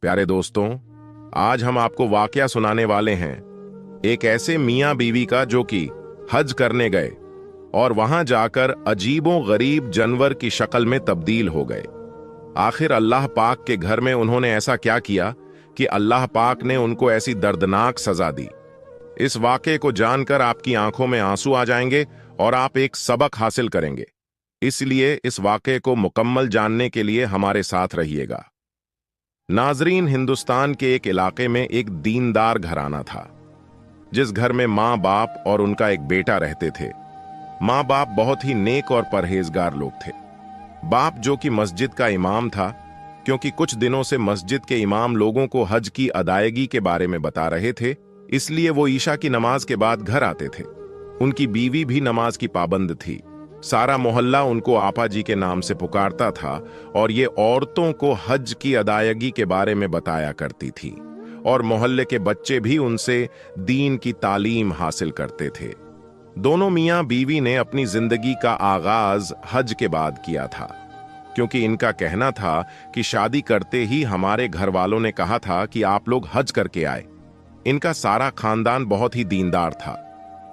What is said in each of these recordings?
प्यारे दोस्तों, आज हम आपको वाकया सुनाने वाले हैं एक ऐसे मियां बीवी का जो कि हज करने गए और वहां जाकर अजीबों गरीब जानवर की शक्ल में तब्दील हो गए। आखिर अल्लाह पाक के घर में उन्होंने ऐसा क्या किया कि अल्लाह पाक ने उनको ऐसी दर्दनाक सजा दी। इस वाकये को जानकर आपकी आंखों में आंसू आ जाएंगे और आप एक सबक हासिल करेंगे। इसलिए इस वाकये को मुकम्मल जानने के लिए हमारे साथ रहिएगा। नाजरीन, हिंदुस्तान के एक इलाके में एक दीनदार घराना था, जिस घर में माँ बाप और उनका एक बेटा रहते थे। माँ बाप बहुत ही नेक और परहेजगार लोग थे। बाप जो कि मस्जिद का इमाम था, क्योंकि कुछ दिनों से मस्जिद के इमाम लोगों को हज की अदायगी के बारे में बता रहे थे, इसलिए वो ईशा की नमाज के बाद घर आते थे। उनकी बीवी भी नमाज की पाबंद थी। सारा मोहल्ला उनको आपा जी के नाम से पुकारता था और ये औरतों को हज की अदायगी के बारे में बताया करती थी और मोहल्ले के बच्चे भी उनसे दीन की तालीम हासिल करते थे। दोनों मियां बीवी ने अपनी जिंदगी का आगाज हज के बाद किया था, क्योंकि इनका कहना था कि शादी करते ही हमारे घर वालों ने कहा था कि आप लोग हज करके आए। इनका सारा खानदान बहुत ही दीनदार था।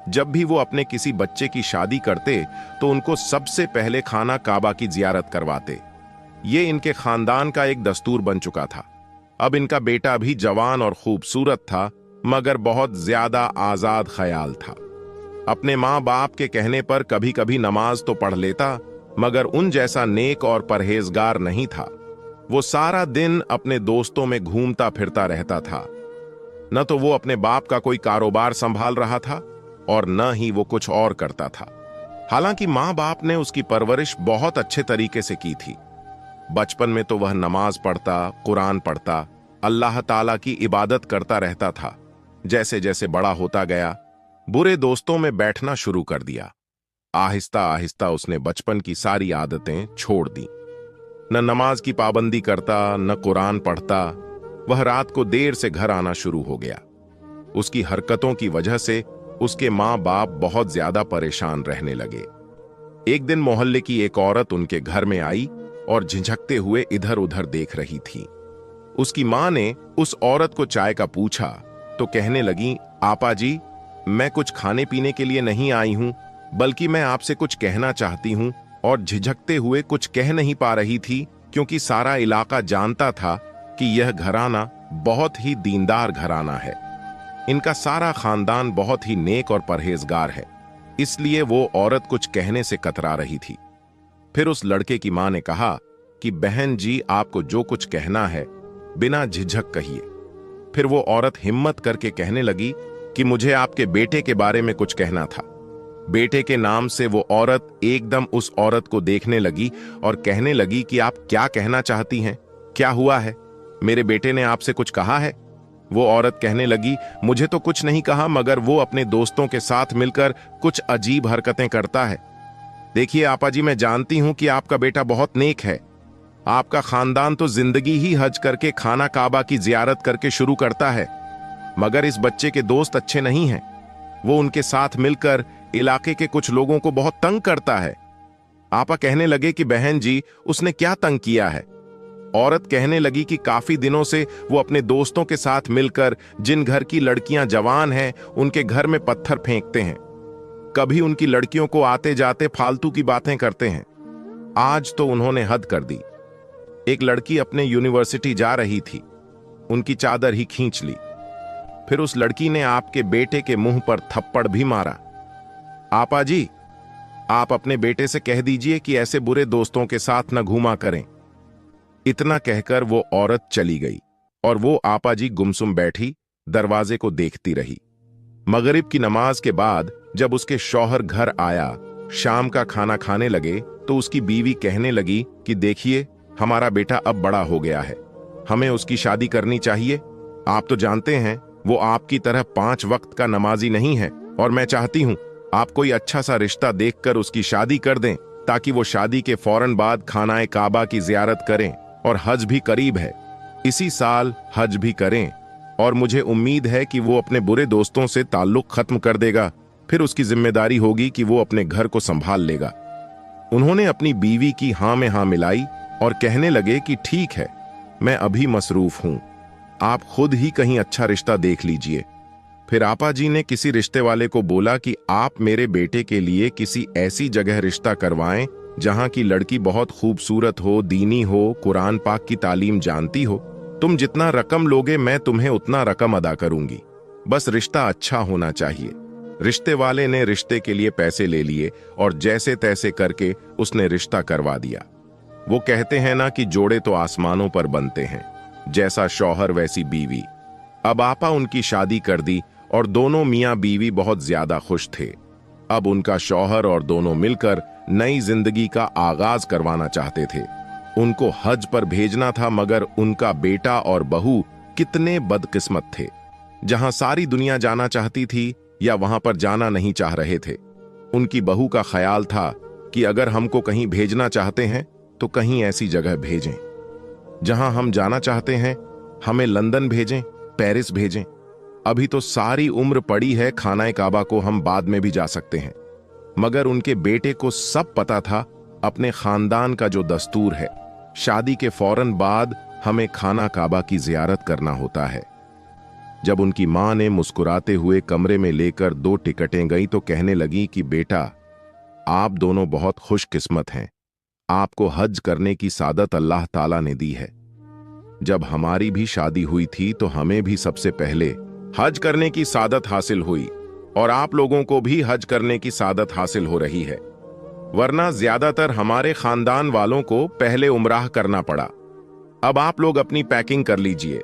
जब भी वो अपने किसी बच्चे की शादी करते तो उनको सबसे पहले खाना काबा की जियारत करवाते। ये इनके खानदान का एक दस्तूर बन चुका था। अब इनका बेटा भी जवान और खूबसूरत था, मगर बहुत ज्यादा आजाद ख्याल था। अपने माँ बाप के कहने पर कभी कभी नमाज तो पढ़ लेता, मगर उन जैसा नेक और परहेजगार नहीं था। वो सारा दिन अपने दोस्तों में घूमता फिरता रहता था। न तो वो अपने बाप का कोई कारोबार संभाल रहा था और न ही वो कुछ और करता था। हालांकि माँ बाप ने उसकी परवरिश बहुत अच्छे तरीके से की थी। बचपन में तो वह नमाज पढ़ता, कुरान पढ़ता, अल्लाह ताला की इबादत करता रहता था। जैसे जैसे बड़ा होता गया, बुरे दोस्तों में बैठना शुरू कर दिया। आहिस्ता आहिस्ता उसने बचपन की सारी आदतें छोड़ दी। न नमाज की पाबंदी करता, न कुरान पढ़ता। वह रात को देर से घर आना शुरू हो गया। उसकी हरकतों की वजह से उसके माँ बाप बहुत ज्यादा परेशान रहने लगे। एक दिन मोहल्ले की एक औरत उनके घर में आई और झिझकते हुए इधर उधर देख रही थी। उसकी माँ ने उस औरत को चाय का पूछा तो कहने लगी, आपा जी, मैं कुछ खाने पीने के लिए नहीं आई हूं, बल्कि मैं आपसे कुछ कहना चाहती हूं। और झिझकते हुए कुछ कह नहीं पा रही थी, क्योंकि सारा इलाका जानता था कि यह घराना बहुत ही दीनदार घराना है। इनका सारा खानदान बहुत ही नेक और परहेजगार है, इसलिए वो औरत कुछ कहने से कतरा रही थी। फिर उस लड़के की मां ने कहा कि बहन जी, आपको जो कुछ कहना है बिना झिझक कहिए। फिर वो औरत हिम्मत करके कहने लगी कि मुझे आपके बेटे के बारे में कुछ कहना था। बेटे के नाम से वो औरत एकदम उस औरत को देखने लगी और कहने लगी कि आप क्या कहना चाहती हैं? क्या हुआ है? मेरे बेटे ने आपसे कुछ कहा है? वो औरत कहने लगी, मुझे तो कुछ नहीं कहा, मगर वो अपने दोस्तों के साथ मिलकर कुछ अजीब हरकतें करता है। देखिए आपा जी, मैं जानती हूं कि आपका बेटा बहुत नेक है। आपका खानदान तो जिंदगी ही हज करके खाना काबा की जियारत करके शुरू करता है, मगर इस बच्चे के दोस्त अच्छे नहीं हैं। वो उनके साथ मिलकर इलाके के कुछ लोगों को बहुत तंग करता है। आपा कहने लगे कि बहन जी, उसने क्या तंग किया है? औरत कहने लगी कि काफी दिनों से वो अपने दोस्तों के साथ मिलकर जिन घर की लड़कियां जवान हैं, उनके घर में पत्थर फेंकते हैं। कभी उनकी लड़कियों को आते जाते फालतू की बातें करते हैं। आज तो उन्होंने हद कर दी। एक लड़की अपने यूनिवर्सिटी जा रही थी, उनकी चादर ही खींच ली। फिर उस लड़की ने आपके बेटे के मुंह पर थप्पड़ भी मारा। आपा जी, आप अपने बेटे से कह दीजिए कि ऐसे बुरे दोस्तों के साथ न घूमा करें। इतना कहकर वो औरत चली गई और वो आपा जी गुमसुम बैठी दरवाजे को देखती रही। मगरिब की नमाज के बाद जब उसके शौहर घर आया, शाम का खाना खाने लगे, तो उसकी बीवी कहने लगी कि देखिए, हमारा बेटा अब बड़ा हो गया है, हमें उसकी शादी करनी चाहिए। आप तो जानते हैं वो आपकी तरह 5 वक्त का नमाजी नहीं है, और मैं चाहती हूं आप कोई अच्छा सा रिश्ता देखकर उसकी शादी कर दें, ताकि वो शादी के फौरन बाद खानाए काबा की जियारत करें। और हज भी करीब है, इसी साल हज भी करें, और मुझे उम्मीद है कि वो अपने बुरे दोस्तों से ताल्लुक खत्म कर देगा। फिर उसकी जिम्मेदारी होगी कि वो अपने घर को संभाल लेगा। उन्होंने अपनी बीवी की हां में हां मिलाई और कहने लगे कि ठीक है, मैं अभी मसरूफ हूं, आप खुद ही कहीं अच्छा रिश्ता देख लीजिए। फिर आपा जी ने किसी रिश्ते वाले को बोला कि आप मेरे बेटे के लिए किसी ऐसी जगह रिश्ता करवाएं जहां की लड़की बहुत खूबसूरत हो, दीनी हो, कुरान पाक की तालीम जानती हो। तुम जितना रकम लोगे मैं तुम्हें उतना रकम अदा करूंगी, बस रिश्ता अच्छा होना चाहिए। रिश्ते वाले ने रिश्ते के लिए पैसे ले लिए और जैसे तैसे करके उसने रिश्ता करवा दिया। वो कहते हैं ना कि जोड़े तो आसमानों पर बनते हैं, जैसा शौहर वैसी बीवी। अब आपा उनकी शादी कर दी और दोनों मियां बीवी बहुत ज्यादा खुश थे। अब उनका शौहर और दोनों मिलकर नई जिंदगी का आगाज करवाना चाहते थे। उनको हज पर भेजना था, मगर उनका बेटा और बहू कितने बदकिस्मत थे। जहां सारी दुनिया जाना चाहती थी या वहां पर जाना नहीं चाह रहे थे। उनकी बहू का ख्याल था कि अगर हमको कहीं भेजना चाहते हैं तो कहीं ऐसी जगह भेजें। जहां हम जाना चाहते हैं हमें लंदन भेजें, पेरिस भेजें। अभी तो सारी उम्र पड़ी है, खानाए काबा को हम बाद में भी जा सकते हैं। मगर उनके बेटे को सब पता था अपने खानदान का जो दस्तूर है, शादी के फौरन बाद हमें खाना काबा की जियारत करना होता है। जब उनकी मां ने मुस्कुराते हुए कमरे में लेकर 2 टिकटें गई तो कहने लगी कि बेटा, आप दोनों बहुत खुशकिस्मत हैं। आपको हज करने की सादत अल्लाह ताला ने दी है। जब हमारी भी शादी हुई थी तो हमें भी सबसे पहले हज करने की सादत हासिल हुई और आप लोगों को भी हज करने की सादत हासिल हो रही है। वरना ज्यादातर हमारे खानदान वालों को पहले उम्राह करना पड़ा। अब आप लोग अपनी पैकिंग कर लीजिए।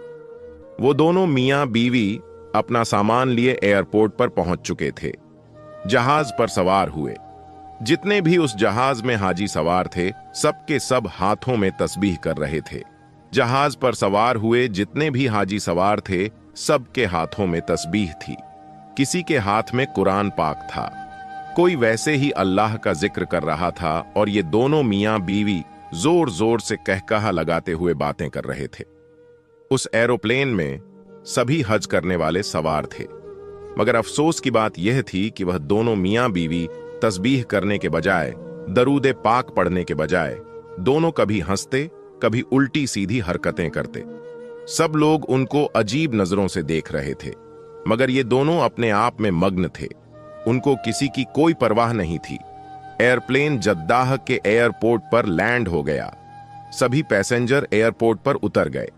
वो दोनों मियां बीवी अपना सामान लिए एयरपोर्ट पर पहुंच चुके थे। जहाज पर सवार हुए। जितने भी उस जहाज में हाजी सवार थे, सबके सब हाथों में तस्बीह कर रहे थे। जहाज पर सवार हुए जितने भी हाजी सवार थे, सबके हाथों में तस्बीह थी। किसी के हाथ में कुरान पाक था, कोई वैसे ही अल्लाह का जिक्र कर रहा था और ये दोनों मियां बीवी जोर जोर से कहकहा लगाते हुए बातें कर रहे थे। उस एरोप्लेन में सभी हज करने वाले सवार थे, मगर अफसोस की बात यह थी कि वह दोनों मियां बीवी तस्बीह करने के बजाय, दरूद पाक पढ़ने के बजाय, दोनों कभी हंसते कभी उल्टी सीधी हरकतें करते। सब लोग उनको अजीब नजरों से देख रहे थे, मगर ये दोनों अपने आप में मग्न थे। उनको किसी की कोई परवाह नहीं थी। एयरप्लेन जद्दाह के एयरपोर्ट पर लैंड हो गया। सभी पैसेंजर एयरपोर्ट पर उतर गए।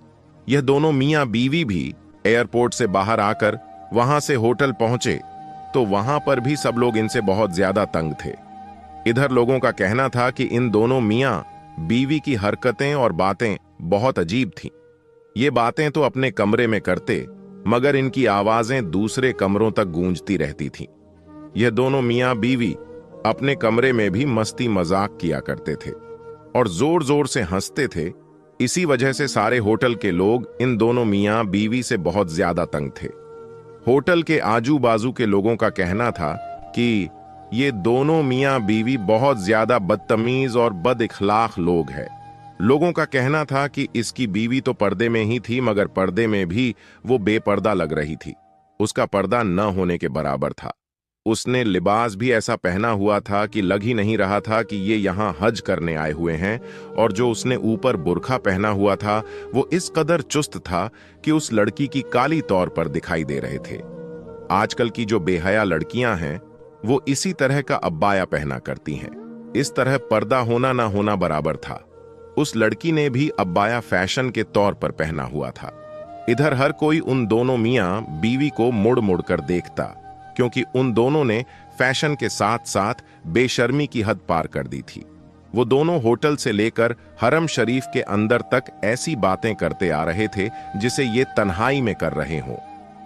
यह दोनों मियां बीवी भी एयरपोर्ट से बाहर आकर वहां से होटल पहुंचे तो वहां पर भी सब लोग इनसे बहुत ज्यादा तंग थे। इधर लोगों का कहना था कि इन दोनों मियां बीवी की हरकतें और बातें बहुत अजीब थीं। ये बातें तो अपने कमरे में करते, मगर इनकी आवाजें दूसरे कमरों तक गूंजती रहती थीं। यह दोनों मियां बीवी अपने कमरे में भी मस्ती मजाक किया करते थे और जोर जोर से हंसते थे। इसी वजह से सारे होटल के लोग इन दोनों मियां बीवी से बहुत ज्यादा तंग थे। होटल के आजू बाजू के लोगों का कहना था कि ये दोनों मियां बीवी बहुत ज्यादा बदतमीज और बदइखलाक लोग हैं। लोगों का कहना था कि इसकी बीवी तो पर्दे में ही थी, मगर पर्दे में भी वो बेपर्दा लग रही थी। उसका पर्दा न होने के बराबर था। उसने लिबास भी ऐसा पहना हुआ था कि लग ही नहीं रहा था कि ये यहाँ हज करने आए हुए हैं, और जो उसने ऊपर बुर्खा पहना हुआ था वो इस कदर चुस्त था कि उस लड़की की काली तौर पर दिखाई दे रहे थे। आजकल की जो बेहया लड़कियां हैं वो इसी तरह का अब्बाया पहना करती हैं। इस तरह पर्दा होना ना होना बराबर था। उस लड़की ने भी अब्बाया फैशन के तौर पर पहना हुआ था। इधर हर कोई उन दोनों मियां बीवी को मुड़ मुड़ कर देखता, क्योंकि उन दोनों ने फैशन के साथ साथ बेशर्मी की हद पार कर दी थी। वो दोनों होटल से लेकर हरम शरीफ के अंदर तक ऐसी बातें करते आ रहे थे जिसे ये तन्हाई में कर रहे हों।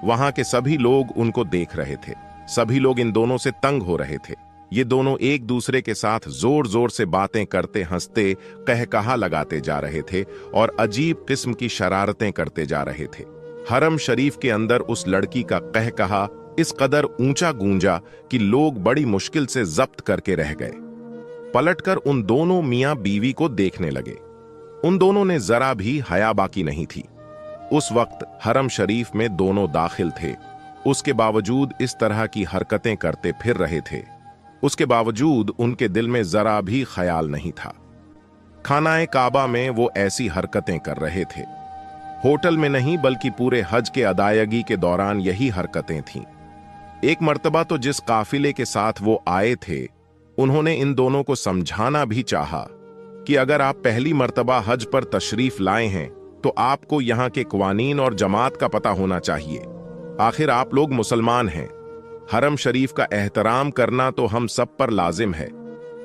वहां के सभी लोग उनको देख रहे थे। सभी लोग इन दोनों से तंग हो रहे थे। ये दोनों एक दूसरे के साथ जोर जोर से बातें करते, हंसते, कहकहा लगाते जा रहे थे और अजीब किस्म की शरारतें करते जा रहे थे। हरम शरीफ के अंदर उस लड़की का कहकहा इस कदर ऊंचा गूंजा कि लोग बड़ी मुश्किल से जब्त करके रह गए। पलटकर उन दोनों मियां बीवी को देखने लगे। उन दोनों ने जरा भी हया बाकी नहीं थी। उस वक्त हरम शरीफ में दोनों दाखिल थे, उसके बावजूद इस तरह की हरकतें करते फिर रहे थे। उसके बावजूद उनके दिल में जरा भी ख्याल नहीं था। खानाए काबा में वो ऐसी हरकतें कर रहे थे। होटल में नहीं बल्कि पूरे हज के अदायगी के दौरान यही हरकतें थीं। एक मर्तबा तो जिस काफिले के साथ वो आए थे, उन्होंने इन दोनों को समझाना भी चाहा कि अगर आप पहली मर्तबा हज पर तशरीफ लाए हैं तो आपको यहाँ के क़वानीन और जमात का पता होना चाहिए। आखिर आप लोग मुसलमान हैं। हरम शरीफ का एहतराम करना तो हम सब पर लाजिम है।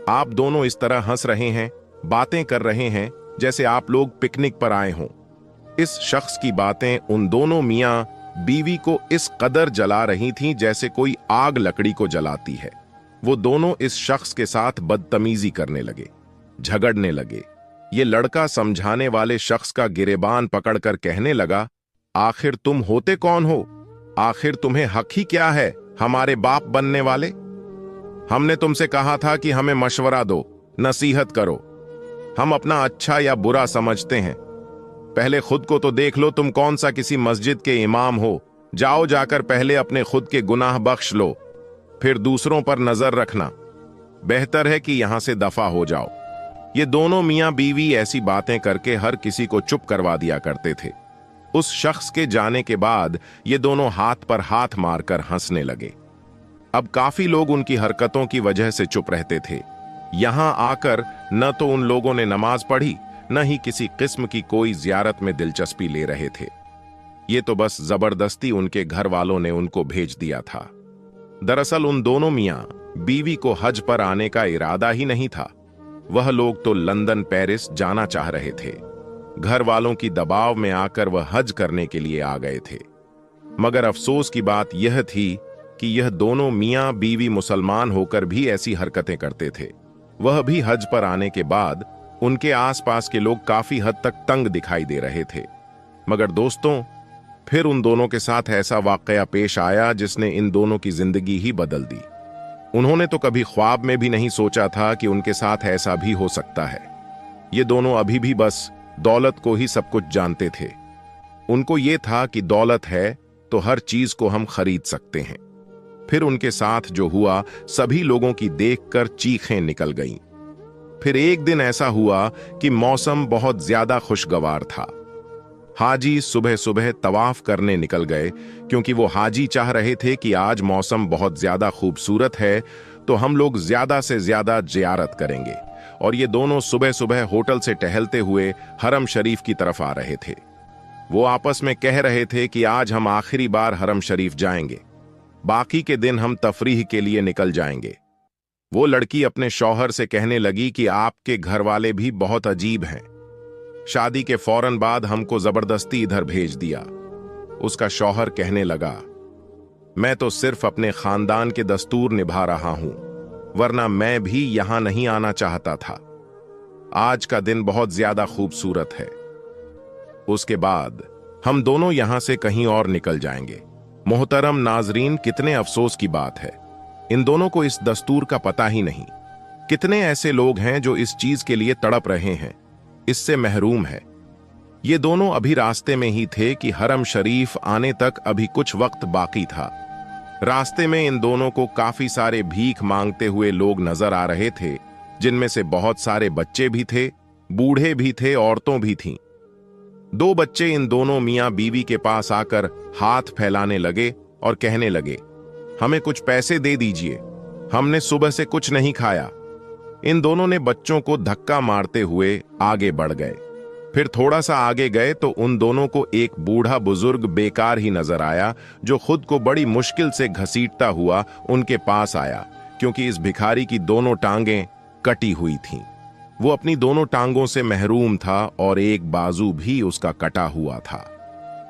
आप दोनों इस तरह हंस रहे हैं, बातें कर रहे हैं जैसे आप लोग पिकनिक पर आए हों। इस शख्स की बातें उन दोनों मियां बीवी को इस कदर जला रही थीं जैसे कोई आग लकड़ी को जलाती है। वो दोनों इस शख्स के साथ बदतमीजी करने लगे, झगड़ने लगे। ये लड़का समझाने वाले शख्स का गिरेबान पकड़कर कहने लगा, आखिर तुम होते कौन हो? आखिर तुम्हें हक ही क्या है हमारे बाप बनने वाले? हमने तुमसे कहा था कि हमें मशवरा दो, नसीहत करो। हम अपना अच्छा या बुरा समझते हैं। पहले खुद को तो देख लो, तुम कौन सा किसी मस्जिद के इमाम हो। जाओ, जाकर पहले अपने खुद के गुनाह बख्श लो, फिर दूसरों पर नजर रखना। बेहतर है कि यहां से दफा हो जाओ। ये दोनों मियां बीवी ऐसी बातें करके हर किसी को चुप करवा दिया करते थे। उस शख्स के जाने के बाद ये दोनों हाथ पर हाथ मारकर हंसने लगे। अब काफी लोग उनकी हरकतों की वजह से चुप रहते थे। यहां आकर न तो उन लोगों ने नमाज पढ़ी, न ही किसी किस्म की कोई जियारत में दिलचस्पी ले रहे थे। ये तो बस जबरदस्ती उनके घर वालों ने उनको भेज दिया था। दरअसल उन दोनों मियां बीवी को हज पर आने का इरादा ही नहीं था। वह लोग तो लंदन, पेरिस जाना चाह रहे थे। घर वालों की दबाव में आकर वह हज करने के लिए आ गए थे। मगर अफसोस की बात यह थी कि यह दोनों मियां बीवी मुसलमान होकर भी ऐसी हरकतें करते थे। वह भी हज पर आने के बाद उनके आसपास के लोग काफी हद तक तंग दिखाई दे रहे थे। मगर दोस्तों, फिर उन दोनों के साथ ऐसा वाकया पेश आया जिसने इन दोनों की जिंदगी ही बदल दी। उन्होंने तो कभी ख्वाब में भी नहीं सोचा था कि उनके साथ ऐसा भी हो सकता है। ये दोनों अभी भी बस दौलत को ही सब कुछ जानते थे। उनको ये था कि दौलत है तो हर चीज को हम खरीद सकते हैं। फिर उनके साथ जो हुआ, सभी लोगों की देखकर चीखें निकल गईं। फिर एक दिन ऐसा हुआ कि मौसम बहुत ज्यादा खुशगवार था। हाजी सुबह सुबह तवाफ करने निकल गए, क्योंकि वो हाजी चाह रहे थे कि आज मौसम बहुत ज्यादा खूबसूरत है तो हम लोग ज्यादा से ज्यादा जियारत करेंगे। और ये दोनों सुबह सुबह होटल से टहलते हुए हरम शरीफ की तरफ आ रहे थे। वो आपस में कह रहे थे कि आज हम आखिरी बार हरम शरीफ जाएंगे, बाकी के दिन हम तफरीह के लिए निकल जाएंगे। वो लड़की अपने शौहर से कहने लगी कि आपके घर वाले भी बहुत अजीब हैं। शादी के फौरन बाद हमको जबरदस्ती इधर भेज दिया। उसका शौहर कहने लगा, मैं तो सिर्फ अपने खानदान के दस्तूर निभा रहा हूं, वरना मैं भी यहां नहीं आना चाहता था। आज का दिन बहुत ज्यादा खूबसूरत है। उसके बाद हम दोनों यहां से कहीं और निकल जाएंगे। मोहतरम नाजरीन, कितने अफसोस की बात है, इन दोनों को इस दस्तूर का पता ही नहीं। कितने ऐसे लोग हैं जो इस चीज के लिए तड़प रहे हैं, इससे महरूम है। ये दोनों अभी रास्ते में ही थे कि हरम शरीफ आने तक अभी कुछ वक्त बाकी था। रास्ते में इन दोनों को काफी सारे भीख मांगते हुए लोग नजर आ रहे थे, जिनमें से बहुत सारे बच्चे भी थे, बूढ़े भी थे, औरतों भी थीं। दो बच्चे इन दोनों मियां बीवी के पास आकर हाथ फैलाने लगे और कहने लगे, हमें कुछ पैसे दे दीजिए, हमने सुबह से कुछ नहीं खाया। इन दोनों ने बच्चों को धक्का मारते हुए आगे बढ़ गए। फिर थोड़ा सा आगे गए तो उन दोनों को एक बूढ़ा बुजुर्ग बेकार ही नजर आया, जो खुद को बड़ी मुश्किल से घसीटता हुआ उनके पास आया, क्योंकि इस भिखारी की दोनों टांगें कटी हुई थीं। वो अपनी दोनों टांगों से महरूम था और एक बाजू भी उसका कटा हुआ था।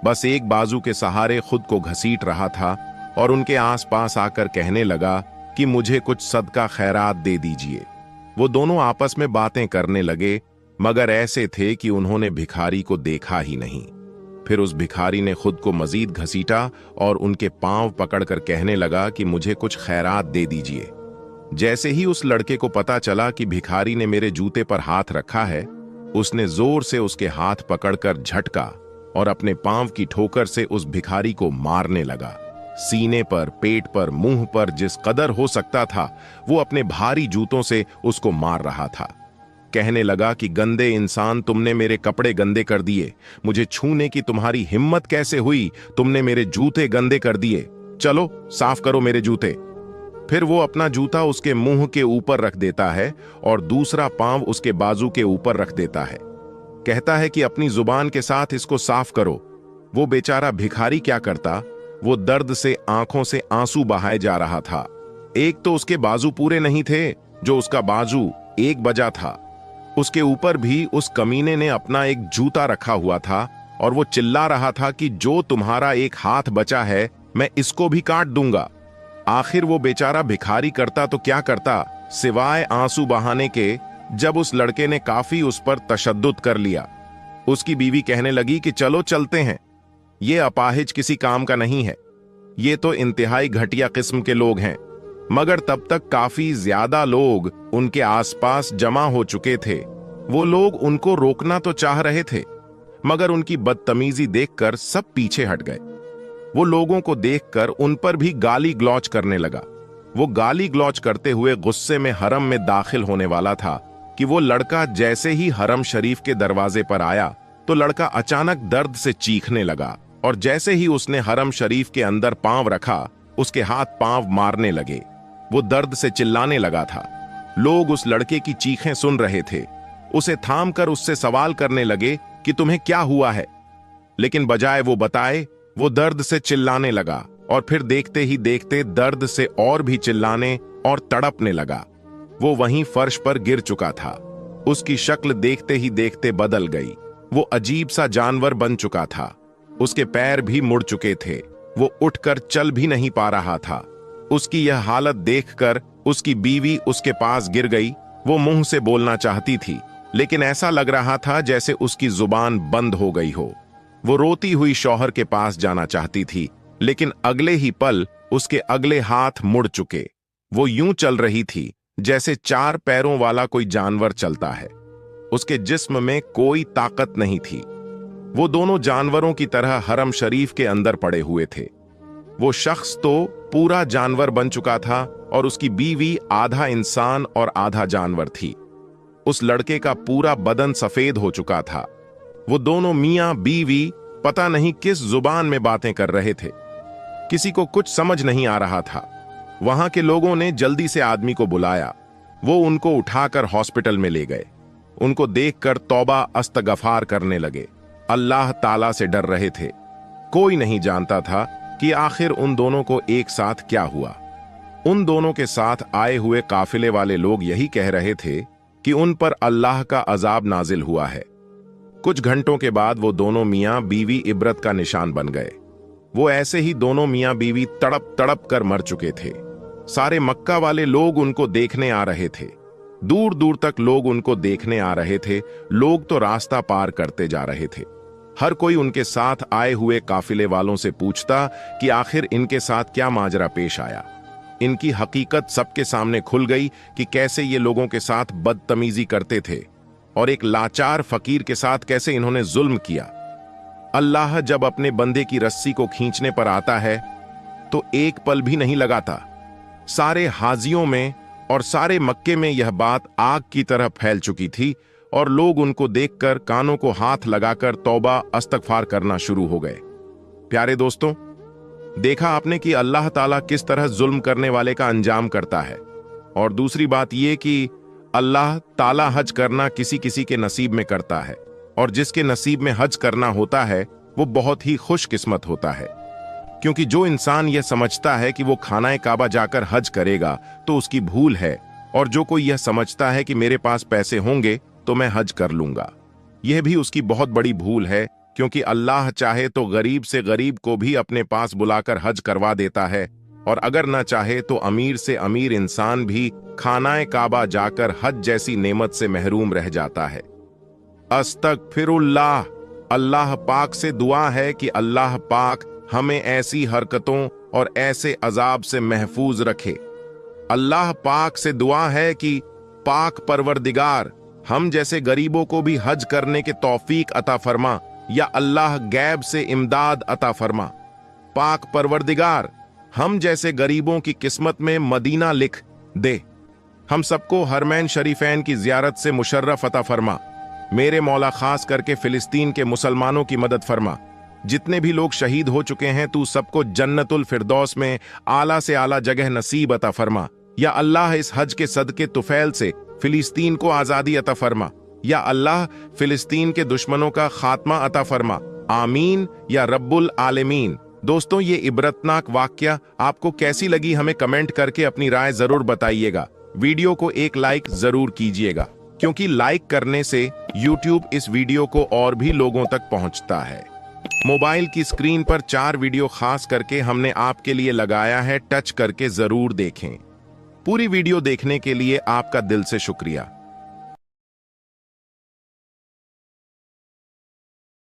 बस एक बाजू के सहारे खुद को घसीट रहा था और उनके आसपास आकर कहने लगा कि मुझे कुछ सदका खैरात दे दीजिए। वो दोनों आपस में बातें करने लगे, मगर ऐसे थे कि उन्होंने भिखारी को देखा ही नहीं। फिर उस भिखारी ने खुद को मजीद घसीटा और उनके पांव पकड़कर कहने लगा कि मुझे कुछ खैरात दे दीजिए। जैसे ही उस लड़के को पता चला कि भिखारी ने मेरे जूते पर हाथ रखा है, उसने जोर से उसके हाथ पकड़कर झटका और अपने पांव की ठोकर से उस भिखारी को मारने लगा। सीने पर, पेट पर, मुंह पर जिस कदर हो सकता था वो अपने भारी जूतों से उसको मार रहा था। कहने लगा कि गंदे इंसान, तुमने मेरे कपड़े गंदे कर दिए, मुझे छूने की तुम्हारी हिम्मत कैसे हुई, तुमने मेरे जूते गंदे कर दिए, चलो साफ करो मेरे जूते। फिर वो अपना जूता उसके मुंह के ऊपर रख देता है और दूसरा पांव उसके बाजू के ऊपर रख देता है। कहता है कि अपनी जुबान के साथ इसको साफ करो। वो बेचारा भिखारी क्या करता, वो दर्द से आंखों से आंसू बहाए जा रहा था। एक तो उसके बाजू पूरे नहीं थे, जो उसका बाजू एक बजा था, उसके ऊपर भी उस कमीने ने अपना एक जूता रखा हुआ था और वो चिल्ला रहा था कि जो तुम्हारा एक हाथ बचा है मैं इसको भी काट दूंगा। आखिर वो बेचारा भिखारी करता तो क्या करता सिवाय आंसू बहाने के, जब उस लड़के ने काफी उस पर तशद्दुद कर लिया। उसकी बीवी कहने लगी कि चलो चलते हैं, ये अपाहिज किसी काम का नहीं है, ये तो इंतहाई घटिया किस्म के लोग हैं। मगर तब तक काफी ज्यादा लोग उनके आसपास जमा हो चुके थे। वो लोग उनको रोकना तो चाह रहे थे, मगर उनकी बदतमीजी देखकर सब पीछे हट गए। वो लोगों को देखकर उन पर भी गाली ग्लौच करने लगा। वो गाली ग्लौच करते हुए गुस्से में हरम में दाखिल होने वाला था कि वो लड़का जैसे ही हरम शरीफ के दरवाजे पर आया तो लड़का अचानक दर्द से चीखने लगा, और जैसे ही उसने हरम शरीफ के अंदर पांव रखा उसके हाथ पांव मारने लगे। वो दर्द से चिल्लाने लगा था। लोग उस लड़के की चीखें सुन रहे थे। उसे थाम कर उससे सवाल करने लगे कि तुम्हें क्या हुआ है, लेकिन बजाय वो बताए वो दर्द से चिल्लाने लगा और फिर देखते ही देखते दर्द से और भी चिल्लाने और तड़पने लगा। वो वहीं फर्श पर गिर चुका था। उसकी शक्ल देखते ही देखते बदल गई। वो अजीब सा जानवर बन चुका था। उसके पैर भी मुड़ चुके थे। वो उठकर चल भी नहीं पा रहा था। उसकी यह हालत देखकर उसकी बीवी उसके पास गिर गई। वो मुंह से बोलना चाहती थी, लेकिन ऐसा लग रहा था जैसे उसकी जुबान बंद हो गई हो। वो रोती हुई शौहर के पास जाना चाहती थी, लेकिन अगले ही पल उसके अगले हाथ मुड़ चुके। वो यूं चल रही थी जैसे चार पैरों वाला कोई जानवर चलता है। उसके जिस्म में कोई ताकत नहीं थी। वो दोनों जानवरों की तरह हरम शरीफ के अंदर पड़े हुए थे। वो शख्स तो पूरा जानवर बन चुका था और उसकी बीवी आधा इंसान और आधा जानवर थी। उस लड़के का पूरा बदन सफेद हो चुका था। वो दोनों मियां बीवी पता नहीं किस जुबान में बातें कर रहे थे। किसी को कुछ समझ नहीं आ रहा था। वहां के लोगों ने जल्दी से आदमी को बुलाया। वो उनको उठाकर हॉस्पिटल में ले गए। उनको देखकर तौबा अस्तगफार करने लगे। अल्लाह ताला से डर रहे थे। कोई नहीं जानता था कि आखिर उन दोनों को एक साथ क्या हुआ। उन दोनों के साथ आए हुए काफिले वाले लोग यही कह रहे थे कि उन पर अल्लाह का अजाब नाजिल हुआ है। कुछ घंटों के बाद वो दोनों मियां बीवी इबरत का निशान बन गए। वो ऐसे ही दोनों मियां बीवी तड़प तड़प कर मर चुके थे। सारे मक्का वाले लोग उनको देखने आ रहे थे। दूर दूर तक लोग उनको देखने आ रहे थे। लोग तो रास्ता पार करते जा रहे थे। हर कोई उनके साथ आए हुए काफिले वालों से पूछता कि आखिर इनके साथ क्या माजरा पेश आया। इनकी हकीकत सबके सामने खुल गई कि कैसे ये लोगों के साथ बदतमीजी करते थे और एक लाचार फकीर के साथ कैसे इन्होंने जुल्म किया। अल्लाह जब अपने बंदे की रस्सी को खींचने पर आता है तो एक पल भी नहीं लगाता। सारे हाजियों में और सारे मक्के में यह बात आग की तरह फैल चुकी थी और लोग उनको देखकर कानों को हाथ लगाकर तौबा अस्तगफार करना शुरू हो गए। प्यारे दोस्तों, देखा आपने कि अल्लाह ताला किस तरह जुल्म करने वाले का अंजाम करता है। और दूसरी बात यह कि अल्लाह ताला हज करना किसी किसी के नसीब में करता है, और जिसके नसीब में हज करना होता है वो बहुत ही खुशकिस्मत होता है। क्योंकि जो इंसान यह समझता है कि वो खानाए काबा जाकर हज करेगा तो उसकी भूल है, और जो कोई यह समझता है कि मेरे पास पैसे होंगे तो मैं हज कर लूंगा, यह भी उसकी बहुत बड़ी भूल है। क्योंकि अल्लाह चाहे तो गरीब से गरीब को भी अपने पास बुलाकर हज करवा देता है, और अगर ना चाहे तो अमीर से अमीर इंसान भी खानाए काबा जाकर हज जैसी नेमत से महरूम रह जाता है। अस्तगफिरुल्लाह। अल्लाह पाक से दुआ है कि अल्लाह पाक हमें ऐसी हरकतों और ऐसे अजाब से महफूज रखे। अल्लाह पाक से दुआ है कि पाक परवरदिगार हम जैसे गरीबों को भी हज करने के तौफीक अता फरमा, या अल्लाह गैब से इमदाद अता फरमा। पाक परवरदिगार हम जैसे गरीबों की किस्मत में मदीना लिख दे। हम सबको हरमैन शरीफैन की जियारत से मुशर्रफ अता फरमा। मेरे मौला खास करके फिलिस्तीन के मुसलमानों की मदद फरमा। जितने भी लोग शहीद हो चुके हैं तू सबको जन्नतुल फिरदौस में आला से आला जगह नसीब अता फरमा। या अल्लाह इस हज के सदके तुफैल से फिलिस्तीन को आजादी अता फरमा। या अल्लाह फिलिस्तीन के दुश्मनों का खात्मा अता फरमा। आमीन या रब्बुल आलमीन। दोस्तों, ये इबरतनाक वाकया आपको कैसी लगी हमें कमेंट करके अपनी राय जरूर बताइएगा। वीडियो को एक लाइक जरूर कीजिएगा, क्योंकि लाइक करने से YouTube इस वीडियो को और भी लोगों तक पहुंचता है। मोबाइल की स्क्रीन पर 4 वीडियो खास करके हमने आपके लिए लगाया है, टच करके जरूर देखें। पूरी वीडियो देखने के लिए आपका दिल से शुक्रिया।